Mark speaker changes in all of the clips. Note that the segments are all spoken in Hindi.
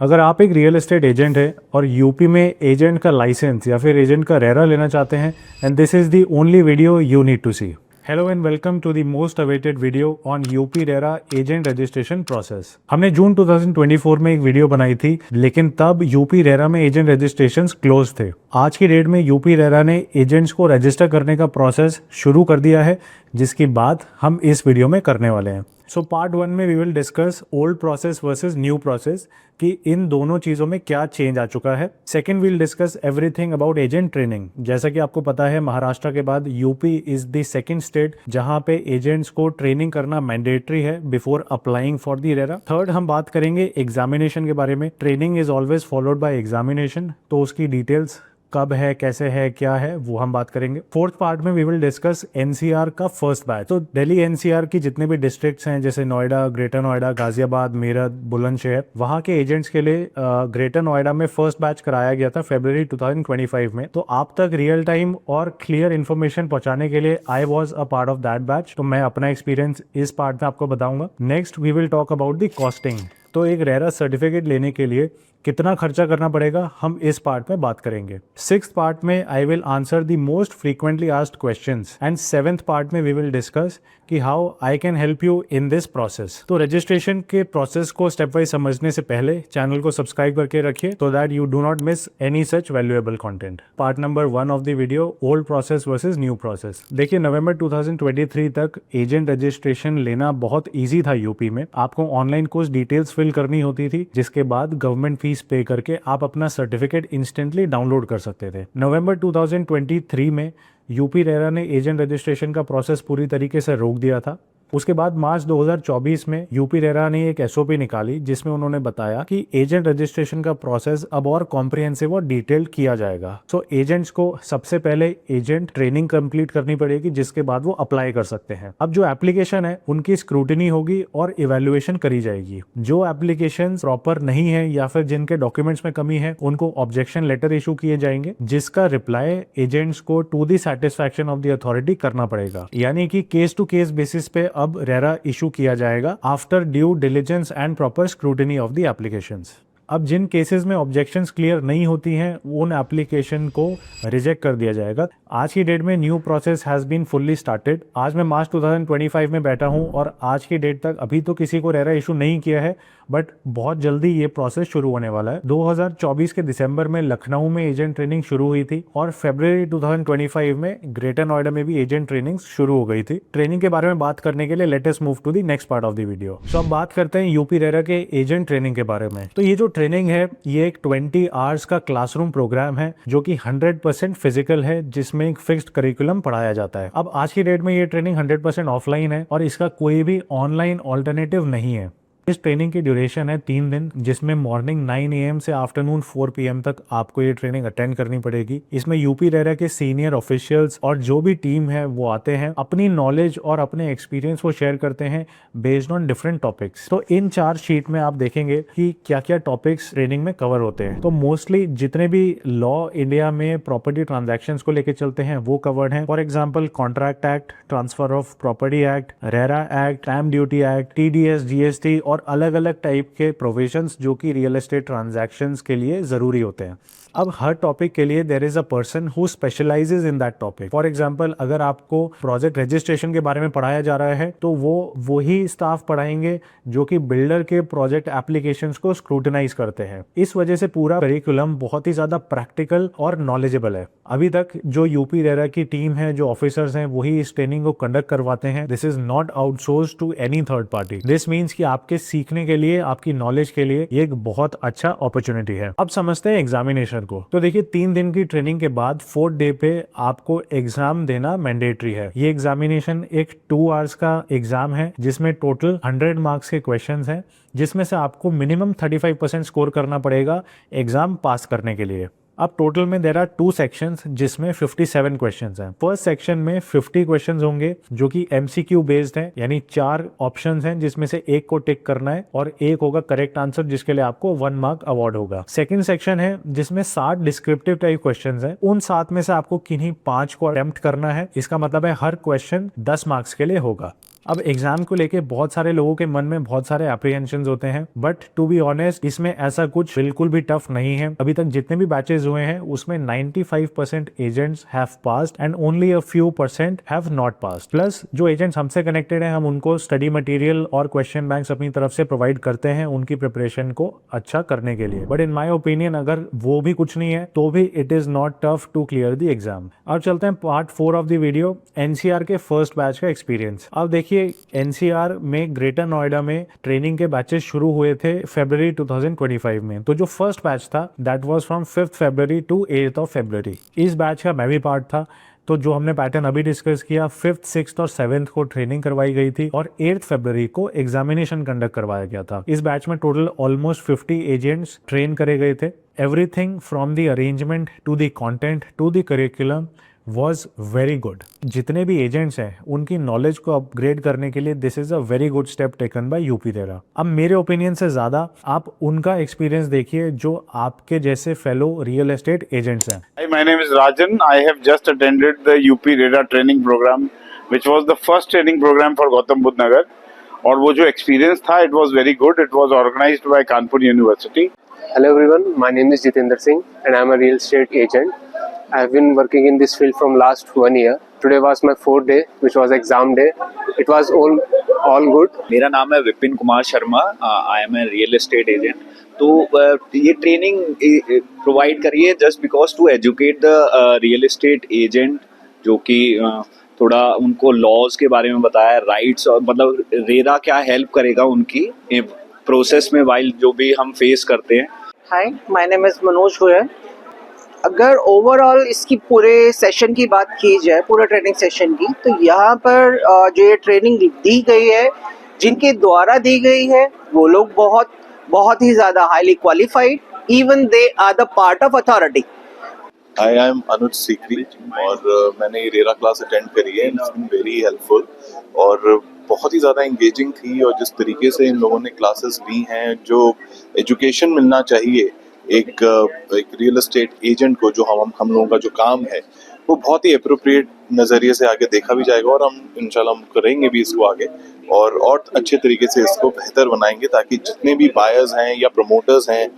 Speaker 1: अगर आप एक रियल एस्टेट एजेंट है और यूपी में एजेंट का लाइसेंस या फिर एजेंट का रेरा लेना चाहते हैं, and this is the only video you need to see. Hello and welcome to the most awaited video on UP RERA agent registration process. हमने जून 2024 में एक वीडियो बनाई थी, लेकिन तब यूपी रेरा में एजेंट रजिस्ट्रेशन क्लोज थे। आज की डेट में यूपी रेरा ने एजेंट्स को रजिस्टर करने का प्रोसेस शुरू कर दिया है, जिसकी बात हम इस वीडियो में करने वाले हैं। सो पार्ट 1 में we will discuss old process versus new process कि इन दोनों चीज़ों में क्या चेंज आ चुका है। Second will discuss everything about agent training. जैसा कि आपको पता है, महाराष्ट्र के बाद UP is the second state जहां पे एजेंट्स को ट्रेनिंग करना मैंडेटरी है before applying for the RERA. Third, हम बात करेंगे एग्जामिनेशन के बारे में। Training is always followed by examination, तो उसकी डिटेल्स कब है, कैसे है, क्या है, वो हम बात करेंगे। फोर्थ पार्ट में वी विल डिस्कस एनसीआर का फर्स्ट बैच। तो दिल्ली एनसीआर की जितने भी डिस्ट्रिक्ट्स हैं, जैसे नोएडा, ग्रेटर नोएडा, गाजियाबाद, मेरठ, बुलंदशहर, वहाँ के एजेंट्स के लिए ग्रेटर नोएडा में फर्स्ट बैच कराया गया था फरवरी 2025 में। तो आप तक रियल टाइम और क्लियर इन्फॉर्मेशन पहुंचाने के लिए I was a part of that batch. तो मैं अपना एक्सपीरियंस इस पार्ट में आपको बताऊंगा। Next we will talk about the costing. तो एक रेरा सर्टिफिकेट लेने के लिए कितना खर्चा करना पड़ेगा, हम इस पार्ट में बात करेंगे। सिक्स्थ पार्ट में I will answer the most frequently asked questions, and seventh part में वी विल डिस्कस कि how I can help you in this process. तो रजिस्ट्रेशन के प्रोसेस को स्टेप वाइज समझने से पहले चैनल को सब्सक्राइब करके रखिए, तो that you do not miss any such valuable content. Part number 1 of the video, old process versus new process. देखिए, नवंबर 2023 तक एजेंट रजिस्ट्रेशन लेना बहुत ईजी था यूपी में। आपको ऑनलाइन कुछ डिटेल्स फिल करनी होती थी, जिसके बाद गवर्नमेंट फीस पे करके आप अपना सर्टिफिकेट इंस्टेंटली डाउनलोड कर सकते थे। नवंबर 2023 में यूपी रेरा ने एजेंट रजिस्ट्रेशन का प्रोसेस पूरी तरीके से रोक दिया था। उसके बाद मार्च 2024 में यूपी रेरा ने एक एसओपी निकाली, जिसमें उन्होंने बताया कि एजेंट रजिस्ट्रेशन का प्रोसेस अब और कॉम्प्रिहेंसिव और डिटेल्ड किया जाएगा। सो एजेंट्स को सबसे पहले एजेंट ट्रेनिंग कंप्लीट करनी पड़ेगी, जिसके बाद वो अप्लाई कर सकते हैं। अब जो एप्लीकेशन है उनकी स्क्रूटिनी होगी और इवेल्युएशन करी जाएगी। जो एप्लीकेशन प्रॉपर नहीं है या फिर जिनके डॉक्यूमेंट्स में कमी है, उनको ऑब्जेक्शन लेटर इशू किए जाएंगे, जिसका रिप्लाई एजेंट्स को to the satisfaction of the authority करना पड़ेगा। यानी कि केस टू केस बेसिस पे अब रेरा इशू किया जाएगा after due diligence and proper scrutiny of the applications. अब जिन केसेस में ऑब्जेक्शंस क्लियर नहीं होती हैं, उन एप्लीकेशन को रिजेक्ट कर दिया जाएगा। आज की डेट में new process has been fully started. आज मैं मार्च 2025 में बैठा हूं और आज की डेट तक अभी तो किसी को रेरा इशू नहीं किया है, बट बहुत जल्दी ये प्रोसेस शुरू होने वाला है। 2024 के दिसंबर में लखनऊ में एजेंट ट्रेनिंग शुरू हुई थी और फरवरी 2025 में ग्रेटर नोएडा में भी एजेंट ट्रेनिंग शुरू हो गई थी। ट्रेनिंग के बारे में बात करने के लिए let us move to the next part of the video. तो अब बात करते हैं यूपी रेरा के एजेंट ट्रेनिंग के बारे में। तो ये जो ट्रेनिंग है, ये एक 20 आवर्स का क्लासरूम प्रोग्राम है, जो कि 100% फिजिकल है, जिसमें एक फिक्स्ड करिकुलम पढ़ाया जाता है। अब आज की डेट में ये ट्रेनिंग 100% ऑफलाइन है और इसका कोई भी ऑनलाइन ऑल्टरनेटिव नहीं है। इस ट्रेनिंग की ड्यूरेशन है 3 दिन, जिसमें मॉर्निंग 9 AM से आफ्टरनून 4 PM तक आपको ये ट्रेनिंग अटेंड करनी पड़ेगी। इसमें यूपी रेरा के सीनियर ऑफिशियल्स और जो भी टीम है वो आते हैं, अपनी नॉलेज और अपने एक्सपीरियंस वो शेयर करते हैं बेस्ड ऑन डिफरेंट टॉपिक्स। तो इन 4 शीट में आप देखेंगे कि क्या क्या टॉपिक्स ट्रेनिंग में कवर होते हैं। तो मोस्टली जितने भी लॉ इंडिया में प्रॉपर्टी ट्रांजेक्शन्स को लेकर चलते हैं वो कवर्ड हैं। For example, contract act, transfer of property act, RERA act, stamp duty act, TDS, GST और अलग अलग टाइप के प्रोविजंस जो कि रियल एस्टेट ट्रांजैक्शंस के लिए जरूरी होते हैं। अब हर टॉपिक के लिए there is a person who specializes in that topic. For example, अगर आपको प्रोजेक्ट रजिस्ट्रेशन के बारे में पढ़ाया जा रहा है, तो वो ही स्टाफ पढ़ाएंगे जो कि बिल्डर के प्रोजेक्ट एप्लीकेशंस को स्क्रूटिनाइज करते हैं। इस वजह से पूरा करिकुलम बहुत ही ज्यादा प्रैक्टिकल और नॉलेजेबल है। अभी तक जो यूपी रेरा की टीम है, जो ऑफिसर्स हैं, वही इस ट्रेनिंग को कंडक्ट करवाते हैं। This is not outsourced to any third party. This means कि आपके सीखने के लिए, आपकी नॉलेज के लिए ये एक बहुत अच्छा अपॉर्चुनिटी है। अब समझते हैं एग्जामिनेशन को। तो देखिए, 3 दिन की ट्रेनिंग के बाद 4th डे पे आपको एग्जाम देना मैंडेटरी है। ये एग्जामिनेशन एक 2 आवर्स का एग्जाम है, जिसमें टोटल 100 मार्क्स के क्वेश्चंस हैं, जिसमें से आपको मिनिमम 35% स्कोर करना पड़ेगा एग्जाम पास करने के लिए। अब टोटल में देयर आर 2 सेक्शंस, जिसमें 57 क्वेश्चंस हैं। फर्स्ट सेक्शन में 50 क्वेश्चंस होंगे, जो कि MCQ बेस्ड हैं, यानी 4 ऑप्शंस हैं, जिसमें से एक को टिक करना है और एक होगा करेक्ट आंसर, जिसके लिए आपको 1 मार्क अवार्ड होगा। सेकंड सेक्शन है, जिसमें 60 डिस्क्रिप्टिव टाइप क्वेश्चंस हैं। उन 7 में से आपको किन्हीं 5 को अटेम्प्ट करना है। इसका मतलब है हर क्वेश्चन 10 मार्क्स के लिए होगा। अब एग्जाम को लेके बहुत सारे लोगों के मन में बहुत सारे एप्रीहेंशंस होते हैं, बट टू बी ऑनेस्ट इसमें ऐसा कुछ बिल्कुल भी टफ नहीं है। अभी तक जितने भी बैचेस हुए हैं उसमें 95% agents have passed and only a few % have not passed. Plus जो एजेंट्स हमसे कनेक्टेड हैं हम उनको स्टडी मटेरियल और क्वेश्चन बैंक्स अपनी तरफ से प्रोवाइड करते हैं उनकी प्रिपरेशन को अच्छा करने के लिए। बट इन माय ओपिनियन अगर वो भी कुछ नहीं है तो भी it is not tough to clear the exam. अब चलते हैं part 4 of the video, NCR के फर्स्ट बैच का एक्सपीरियंस। अब देखिए एनसीआर में ग्रेटर नोएडा में ट्रेनिंग के बैचेस शुरू हुए थे फरवरी 2025 में। तो जो फर्स्ट बैच था that was from 5th February to 8th of February. इस बैच का मैं भी पार्ट था। तो जो हमने पैटर्न अभी डिस्कस किया 5th, 6th और 7th को ट्रेनिंग करवाई गई थी और 8th फरवरी को एग्जामिनेशन कंडक्ट करवाया गया था। इस बैच में टोटल ऑलमोस्ट 50 एजेंट्स ट्रेन करे गए थे। Everything from the arrangement to the content to the curriculum was very good. जितने भी एजेंट्स हैं उनकी नॉलेज को अपग्रेड करने के लिए this is a very good step taken by UP RERA. अब मेरे ओपिनियन से ज्यादा आप उनका एक्सपीरियंस देखिए जो आपके जैसे फेलो रियल एस्टेट एजेंट्स हैं।
Speaker 2: Hi, my name is Rajan. I have just attended the UP RERA training program, which was the first training program for Gautam Budh Nagar. और वो जो experience था, it was very good. It was organized by Kanpur University.
Speaker 3: Hello everyone, my name is Jitendra Singh and I am a real estate agent. I have been working in this field from last 1 year. Today was my 4th day, which was exam day. It was all good.
Speaker 4: मेरा नाम है Vipin Kumar Sharma. I am a real estate agent. तो ये ट्रेनिंग प्रोवाइड करिए just because to educate the real estate agent, जो कि थोड़ा उनको लॉज के बारे में बताया, राइट्स, और मतलब रेरा क्या हेल्प करेगा उनकी प्रोसेस में वाइल जो भी हम फेस करते हैं।
Speaker 5: Hi, my name is Manoj Goyal. अगर ओवरऑल इसकी पूरे सेशन की बात की जाए, पूरे ट्रेनिंग सेशन की, तो यहाँ पर जो ये ट्रेनिंग दी गई है, जिनके द्वारा दी गई है, वो लोग बहुत ही ज़्यादा highly qualified, even they are the part of authority.
Speaker 6: I am Anuj Sikri और मैंने ये रेरा क्लास अटेंड करी है। इट्स बीन वेरी हेल्पफुल और बहुत ही ज़्यादा इंगेजिंग थी। और जिस तरीके से इन लोगों ने क्लासेस ली हैं, जो एजुकेशन मिलना चाहिए एक रियल एस्टेट एजेंट को, जो हम लोगों का जो काम है वो बहुत ही अप्रोप्रिएट नज़रिए से आगे देखा भी जाएगा। और हम इंशाल्लाह हम करेंगे भी इसको आगे और अच्छे तरीके से इसको बेहतर बनाएंगे, ताकि जितने भी बायर्स हैं या प्रमोटर्स हैं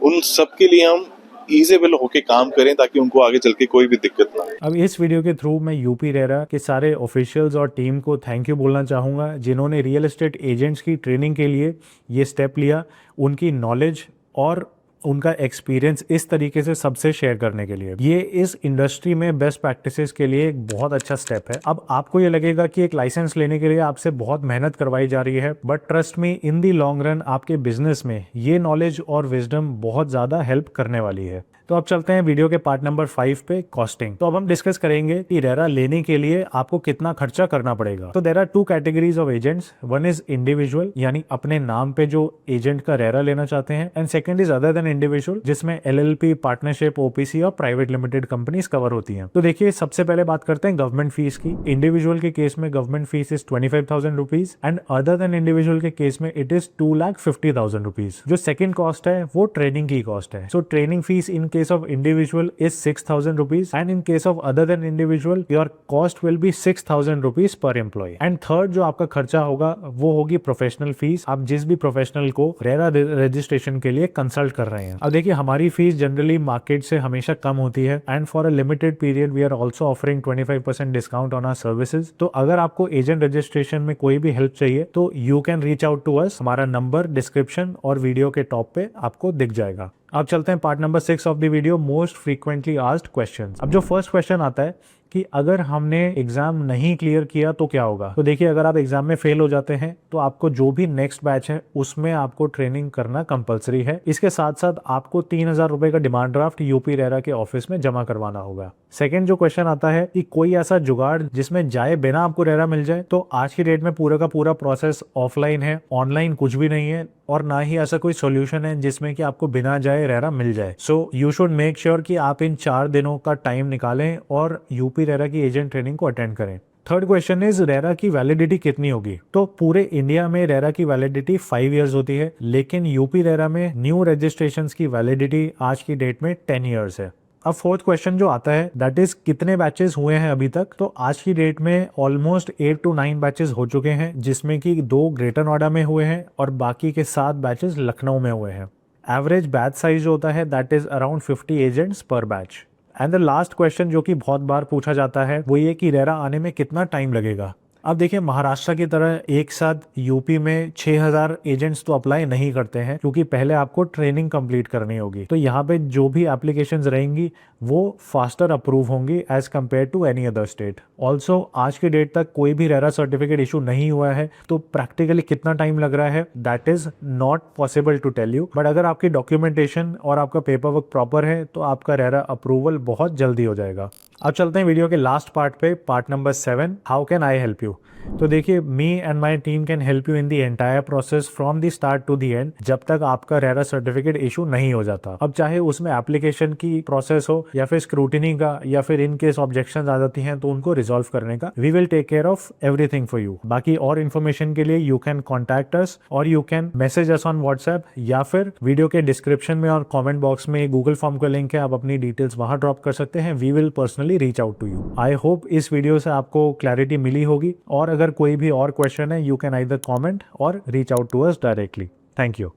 Speaker 6: उन सब के लिए हम ईजेबल होके काम करें, ताकि उनको आगे चल के कोई भी दिक्कत ना आए।
Speaker 1: अब इस वीडियो के थ्रू मैं यूपी रेरा के सारे ऑफिशियल्स और टीम को थैंक यू बोलना चाहूँगा, जिन्होंने रियल एस्टेट एजेंट्स की ट्रेनिंग के लिए ये स्टेप लिया, उनकी नॉलेज और उनका एक्सपीरियंस इस तरीके से सबसे शेयर करने के लिए। ये इस इंडस्ट्री में बेस्ट प्रैक्टिसेस के लिए एक बहुत अच्छा स्टेप है। अब आपको ये लगेगा कि एक लाइसेंस लेने के लिए आपसे बहुत मेहनत करवाई जा रही है, but trust me, in the long run आपके बिजनेस में ये नॉलेज और विजडम बहुत ज़्यादा हेल्प करने वाली है। तो अब चलते हैं वीडियो के पार्ट नंबर 5 पे, कॉस्टिंग। तो अब हम डिस्कस करेंगे कि रेरा लेने के लिए आपको कितना खर्चा करना पड़ेगा। तो there are 2 categories of agents. One is individual, यानी अपने नाम पे जो एजेंट का रेरा लेना चाहते हैं, and second is other than individual, जिसमें LLP, पार्टनरशिप, OPC और प्राइवेट लिमिटेड कंपनीज कवर होती हैं। तो देखिए, सबसे पहले बात करते हैं गवर्नमेंट फीस की। इंडिविजुअल के केस में government fees is 25,000 rupees and other than individual के केस में इट इज 2,50,000 रुपीज। जो सेकंड कॉस्ट है वो ट्रेनिंग की कॉस्ट है। So training fees in case of individual is 6,000 rupees and in case of other than individual your cost will be 6,000 rupees per employee। and third जो आपका खर्चा होगा वो होगी प्रोफेशनल फीस। आप जिस भी प्रोफेशनल को रेरा रजिस्ट्रेशन के लिए कंसल्ट कर रहे हैं। अब देखिए, हमारी फीस जनरली मार्केट से हमेशा कम होती है and for a limited period we are also offering 25% discount on our services. तो अगर आपको एजेंट रजिस्ट्रेशन में कोई भी हेल्प चाहिए तो you can reach out to us. हमारा नंबर डिस्क्रिप्शन और वीडियो के टॉप पे आपको दिख जाएगा। अब चलते हैं part number 6 of the video, most frequently asked questions. अब जो फर्स्ट क्वेश्चन आता है कि अगर हमने एग्जाम नहीं क्लियर किया तो क्या होगा। तो देखिए, अगर आप एग्जाम में फेल हो जाते हैं तो आपको जो भी नेक्स्ट बैच है उसमें आपको ट्रेनिंग करना कंपलसरी है। इसके साथ साथ आपको 3,000 रुपए का डिमांड ड्राफ्ट यूपी रेरा के ऑफिस में जमा करवाना होगा। सेकंड जो क्वेश्चन आता है कि कोई ऐसा जुगाड़ जिसमें जाए बिना आपको रेरा मिल जाए। तो आज की डेट में पूरा का पूरा प्रोसेस ऑफलाइन है, ऑनलाइन कुछ भी नहीं है, और ना ही ऐसा कोई सॉल्यूशन है जिसमें कि आपको बिना जाए रेरा मिल जाए। So you should make sure कि आप इन 4 दिनों का टाइम निकालें और यूपी रेरा की एजेंट ट्रेनिंग को अटेंड करें। थर्ड क्वेश्चन इज रेरा की वैलिडिटी कितनी होगी। तो पूरे इंडिया में रेरा की वैलिडिटी 5 इयर्स होती है, लेकिन यूपी रेरा में न्यू रजिस्ट्रेशंस की वैलिडिटी आज की डेट में 10 इयर्स है। अब फोर्थ क्वेश्चन जो आता है दैट इज कितने बैचेस हुए हैं अभी तक। तो आज की डेट में ऑलमोस्ट 8 to 9 बैचेस हो चुके हैं, जिसमें कि 2 ग्रेटर नोएडा में हुए हैं और बाकी के 7 बैचेस लखनऊ में हुए हैं। एवरेज बैच साइज जो होता है दैट इज अराउंड 50 एजेंट्स पर batch. And the last question जो कि बहुत बार पूछा जाता है वो ये कि रेरा आने में कितना टाइम लगेगा। अब देखिए, महाराष्ट्र की तरह एक साथ यूपी में 6000 एजेंट्स तो अप्लाई नहीं करते हैं, क्योंकि पहले आपको ट्रेनिंग कंप्लीट करनी होगी। तो यहाँ पे जो भी एप्लीकेशंस रहेंगी वो फास्टर अप्रूव होंगी as compare to any other state. Also आज की डेट तक कोई भी रेरा सर्टिफिकेट इशू नहीं हुआ है, तो प्रैक्टिकली कितना टाइम लग रहा है that is not possible to tell you. But अगर आपकी डॉक्यूमेंटेशन और आपका पेपर वर्क प्रॉपर है तो आपका रेरा अप्रूवल बहुत जल्दी हो जाएगा। अब चलते हैं वीडियो के लास्ट पार्ट पे, part number 7, how can I help you. तो देखिए, me and my team can help you in the entire process from the start to the end, जब तक आपका रेरा सर्टिफिकेट इशू नहीं हो जाता। अब चाहे उसमें एप्लीकेशन की प्रोसेस हो या फिर स्क्रूटिनी का या फिर इन केस ऑब्जेक्शन आ जाती हैं तो उनको रिजॉल्व करने का, we will take care of everything for you. बाकी और इन्फॉर्मेशन के लिए यू कैन कॉन्टैक्ट अस और you can message us on WhatsApp, या फिर वीडियो के डिस्क्रिप्शन में और कॉमेंट बॉक्स में गूगल फॉर्म का लिंक है, आप अपनी डिटेल्स वहां ड्रॉप कर सकते हैं। We will personally reach out to you. I hope इस वीडियो से आपको क्लैरिटी मिली होगी, और अगर कोई भी और क्वेश्चन है यू कैन आइदर कमेंट और reach out to us directly. Thank you.